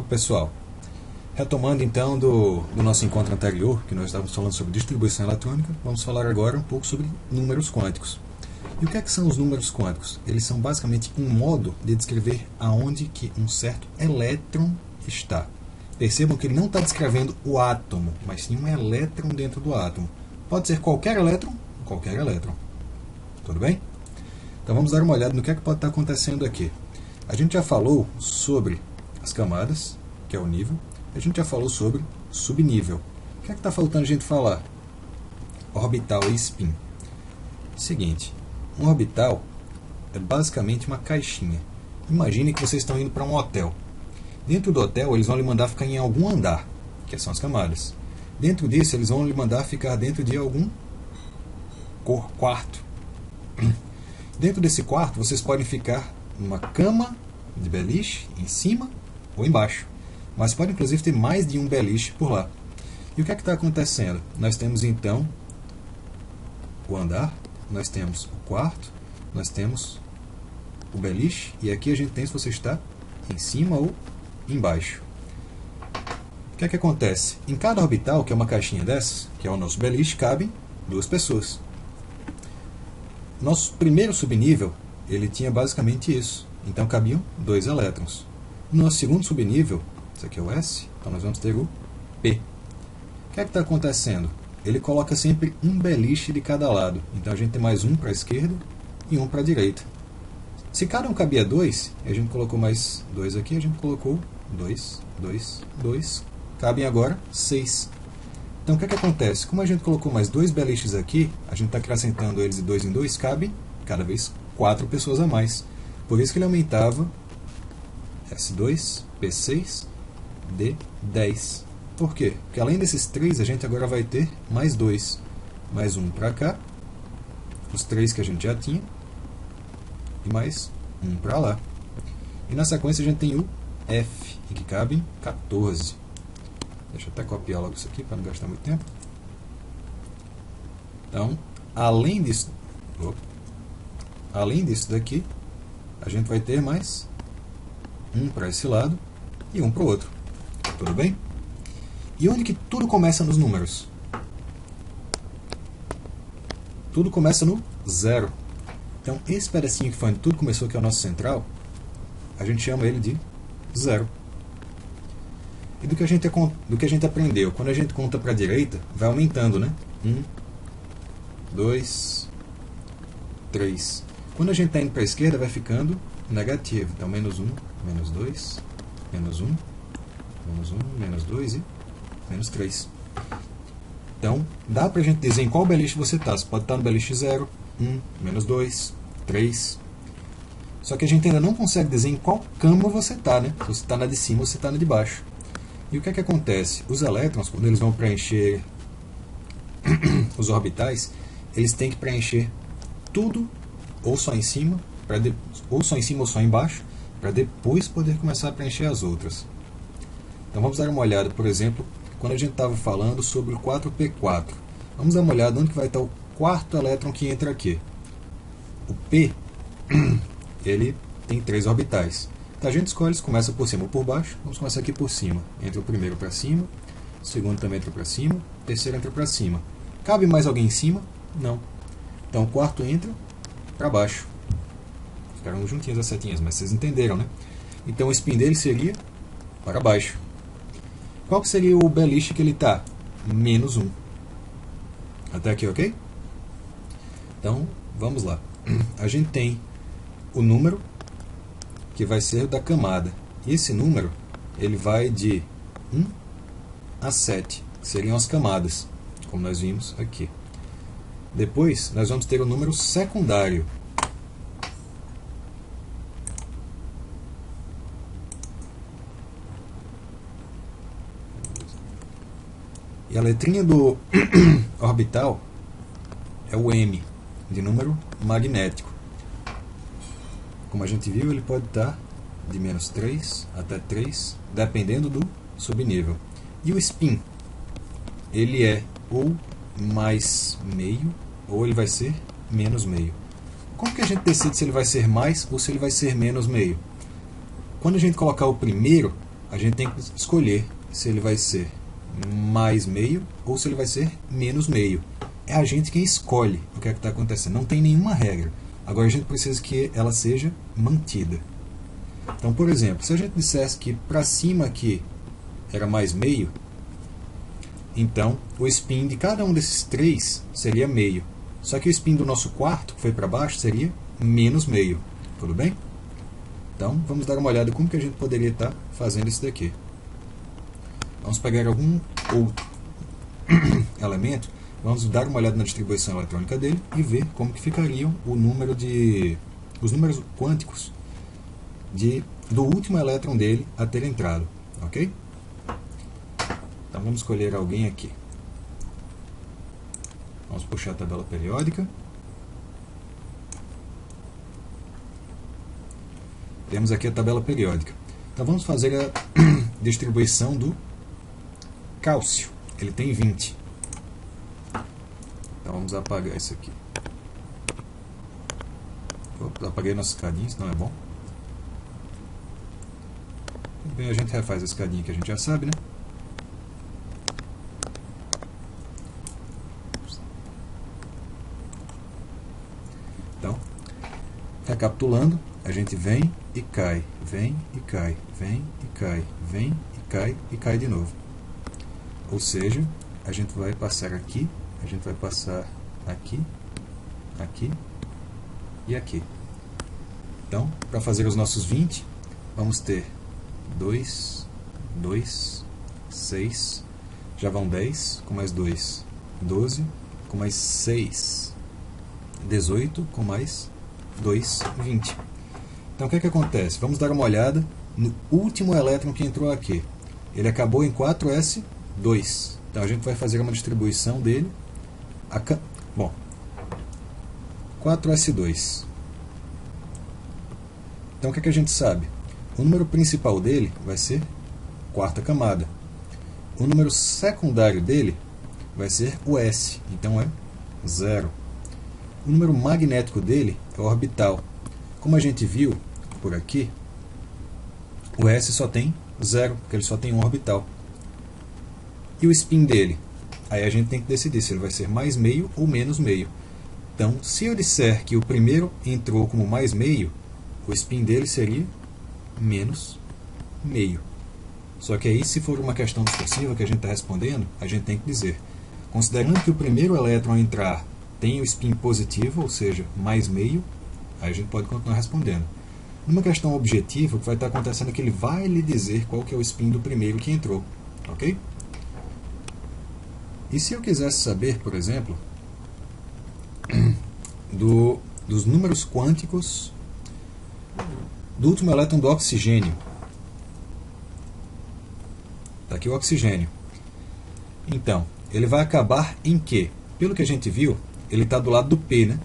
pessoal, retomando então do nosso encontro anterior, que nós estávamos falando sobre distribuição eletrônica, vamos falar agora um pouco sobre números quânticos. E o que é que são os números quânticos? Eles são basicamente um modo de descrever aonde que um certo elétron está. Percebam que ele não está descrevendo o átomo, mas sim um elétron dentro do átomo. Pode ser qualquer elétron. Tudo bem? Então vamos dar uma olhada no que é que pode estar acontecendo aqui. A gente já falou sobre as camadas, que é o nível. A gente já falou sobre subnível. O que é que está faltando a gente falar? Orbital e spin. Seguinte, um orbital é basicamente uma caixinha. Imagine que vocês estão indo para um hotel. Dentro do hotel, eles vão lhe mandar ficar em algum andar, que são as camadas. Dentro disso, eles vão lhe mandar ficar dentro de algum quarto. Dentro desse quarto, vocês podem ficar numa cama de beliche, em cima ou embaixo. Mas pode inclusive ter mais de um beliche por lá. E o que é que está acontecendo? Nós temos então o andar, nós temos o quarto, nós temos o beliche, e aqui a gente tem se você está em cima ou embaixo. O que é que acontece? Em cada orbital, que é uma caixinha dessas, que é o nosso beliche, cabem duas pessoas. Nosso primeiro subnível, ele tinha basicamente isso. Então cabiam dois elétrons. No nosso segundo subnível, isso aqui é o S, então nós vamos ter o P. O que é que está acontecendo? Ele coloca sempre um beliche de cada lado. Então a gente tem mais um para a esquerda e um para a direita. Se cada um cabia dois, a gente colocou mais dois aqui, a gente colocou dois. Cabem agora 6. Então o que é que acontece? Como a gente colocou mais dois beliches aqui, a gente está acrescentando eles de 2 em 2, cabe cada vez 4 pessoas a mais. Por isso que ele aumentava S2, P6, D10. Por quê? Porque além desses 3, a gente agora vai ter mais 2. Mais um para cá, os 3 que a gente já tinha, e mais um para lá. E na sequência a gente tem o F, em que cabem 14. Deixa eu até copiar logo isso aqui para não gastar muito tempo. Então, além disso daqui, a gente vai ter mais um para esse lado e um para o outro. Tudo bem? E onde que tudo começa nos números? Tudo começa no 0. Então, esse pedacinho que foi onde tudo começou, que é o nosso central, a gente chama ele de 0. E do que a gente aprendeu? Quando a gente conta para a direita, vai aumentando, né? 1, 2, 3. Quando a gente está indo para a esquerda, vai ficando negativo. Então, menos 1, menos 2, menos 1, menos 1, menos 2 e menos 3. Então, dá para a gente dizer em qual beliche você está. Você pode estar no beliche 0, 1, menos 2, 3. Só que a gente ainda não consegue dizer em qual cama você está, né? Se você está na de cima ou se está na de baixo. E o que é que acontece? Os elétrons, quando eles vão preencher os orbitais, eles têm que preencher tudo, ou só em cima, ou só embaixo, para depois poder começar a preencher as outras. Então vamos dar uma olhada, por exemplo, quando a gente estava falando sobre o 4p4. Vamos dar uma olhada onde que vai estar o quarto elétron que entra aqui. O P, ele tem 3 orbitais. Então a gente escolhe se começa por cima ou por baixo. Vamos começar aqui por cima. Entra o primeiro para cima, o segundo também entra para cima, o terceiro entra para cima. Cabe mais alguém em cima? Não. Então o quarto entra para baixo. Ficaram juntinhas as setinhas, mas vocês entenderam, né? Então o spin dele seria para baixo. Qual que seria o beliche que ele está? Menos 1. Até aqui, ok? Então, vamos lá. A gente tem o número que vai ser da camada. E esse número, ele vai de 1 a 7, que seriam as camadas, como nós vimos aqui. Depois, nós vamos ter o número secundário. E a letrinha do orbital é o M, de número magnético. Como a gente viu, ele pode estar de menos 3 até 3, dependendo do subnível. E o spin, ele é ou mais meio, ou ele vai ser menos meio. Como que a gente decide se ele vai ser mais ou se ele vai ser menos meio? Quando a gente colocar o primeiro, a gente tem que escolher se ele vai ser mais meio ou se ele vai ser menos meio. É a gente quem escolhe o que é que está acontecendo. Não tem nenhuma regra. Agora a gente precisa que ela seja mantida. Então, por exemplo, se a gente dissesse que para cima aqui era mais meio, então o spin de cada um desses três seria meio. Só que o spin do nosso quarto, que foi para baixo, seria menos meio. Tudo bem? Então, vamos dar uma olhada como que a gente poderia estar fazendo isso daqui. Vamos pegar algum outro elemento, vamos dar uma olhada na distribuição eletrônica dele e ver como que ficariam os números quânticos do último elétron dele a ter entrado. Ok? Então vamos escolher alguém aqui. Vamos puxar a tabela periódica. Temos aqui a tabela periódica. Então vamos fazer a distribuição do cálcio. Ele tem 20. Então vamos apagar isso aqui. Opa, apaguei nossa escadinha, isso não é bom. Bem, a gente refaz a escadinha que a gente já sabe, né? Então, recapitulando, a gente vem e cai, vem e cai, vem e cai, vem e cai de novo. Ou seja, a gente vai passar aqui, a gente vai passar aqui, aqui e aqui. Então, para fazer os nossos 20, vamos ter 2, 2, 6, já vão 10, com mais 2, 12, com mais 6, 18, com mais 2, 20. Então o que é que acontece? Vamos dar uma olhada no último elétron que entrou aqui. Ele acabou em 4s2. Então a gente vai fazer uma distribuição dele. Bom, 4s2. Então o que é que a gente sabe? O número principal dele vai ser quarta camada. O número secundário dele vai ser o s, então é 0. O número magnético dele é o orbital. Como a gente viu por aqui, o s só tem 0, porque ele só tem um orbital. E o spin dele? Aí a gente tem que decidir se ele vai ser mais meio ou menos meio. Então, se eu disser que o primeiro entrou como mais meio, o spin dele seria menos meio. Só que aí, se for uma questão discursiva que a gente está respondendo, a gente tem que dizer, considerando que o primeiro elétron a entrar tem o spin positivo, ou seja, mais meio, aí a gente pode continuar respondendo. Numa questão objetiva, o que vai estar acontecendo é que ele vai lhe dizer qual que é o spin do primeiro que entrou. Ok? E se eu quisesse saber, por exemplo, dos números quânticos do último elétron do oxigênio. Está aqui o oxigênio. Então, ele vai acabar em quê? Pelo que a gente viu, ele está do lado do P, né?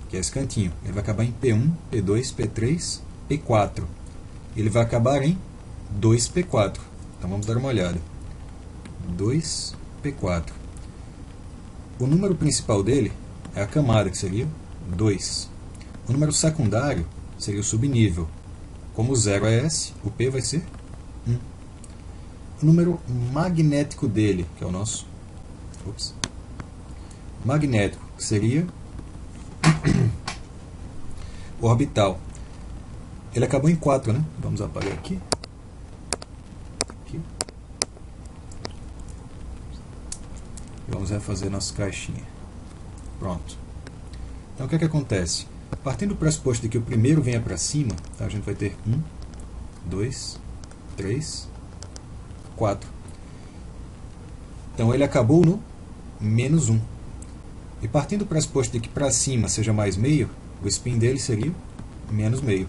Que é esse cantinho. Ele vai acabar em P1, P2, P3, P4. Ele vai acabar em 2P4. Então vamos dar uma olhada. 2P4. O número principal dele é a camada, que seria 2. O número secundário seria o subnível. Como o 0 é S, o P vai ser 1. O número magnético dele, que é o nosso magnético, que seria o orbital. Ele acabou em 4, né? Vamos apagar aqui. Aqui. Vamos refazer nossa caixinha. Pronto. Então o que é que acontece? Partindo do pressuposto de que o primeiro venha para cima, tá? A gente vai ter 1, 2, 3, 4. Então ele acabou no menos 1. E partindo do pressuposto de que para cima seja mais meio, o spin dele seria menos meio.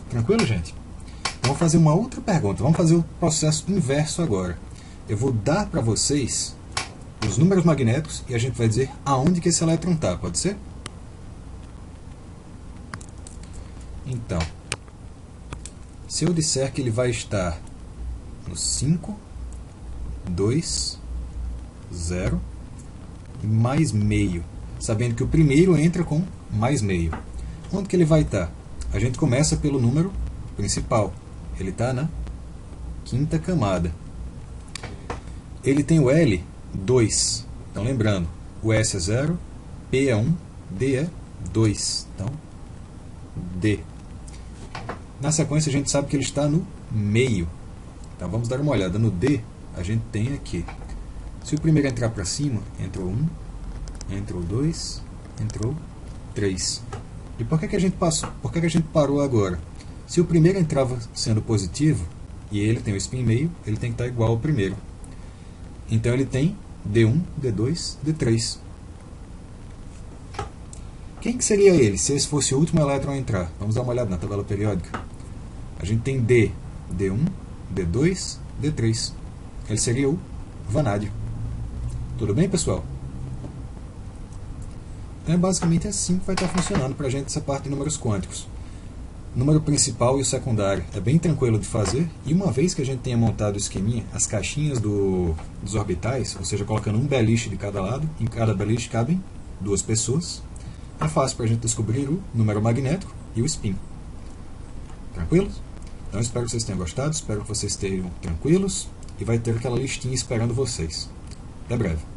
Tranquilo, gente? Vamos fazer uma outra pergunta. Vamos fazer o processo inverso agora. Eu vou dar para vocês os números magnéticos e a gente vai dizer aonde que esse elétron está. Pode ser? Então, se eu disser que ele vai estar no 5, 2, 0 e mais meio, sabendo que o primeiro entra com mais meio. Onde que ele vai estar? A gente começa pelo número principal. Ele está na quinta camada. Ele tem o L 2. Então lembrando, o S é 0, P é 1, D é 2. Então, D. Na sequência a gente sabe que ele está no meio. Então vamos dar uma olhada. No D a gente tem aqui. Se o primeiro entrar para cima, entrou 1, entrou 2, entrou 3. E por que a gente passou? Por que a gente parou agora? Se o primeiro entrava sendo positivo, e ele tem o spin meio, ele tem que estar igual ao primeiro. Então ele tem D1, D2, D3. Quem que seria ele, se esse fosse o último elétron a entrar? Vamos dar uma olhada na tabela periódica. A gente tem D, D1, D2, D3. Ele seria o vanádio. Tudo bem, pessoal? Então é basicamente assim que vai estar funcionando para a gente essa parte de números quânticos. O número principal e o secundário é bem tranquilo de fazer, e uma vez que a gente tenha montado o esqueminha, as caixinhas dos orbitais, ou seja, colocando um beliche de cada lado, em cada beliche cabem 2 pessoas, é fácil para a gente descobrir o número magnético e o spin. Tranquilos? Então espero que vocês tenham gostado, espero que vocês estejam tranquilos, e vai ter aquela listinha esperando vocês. Até breve.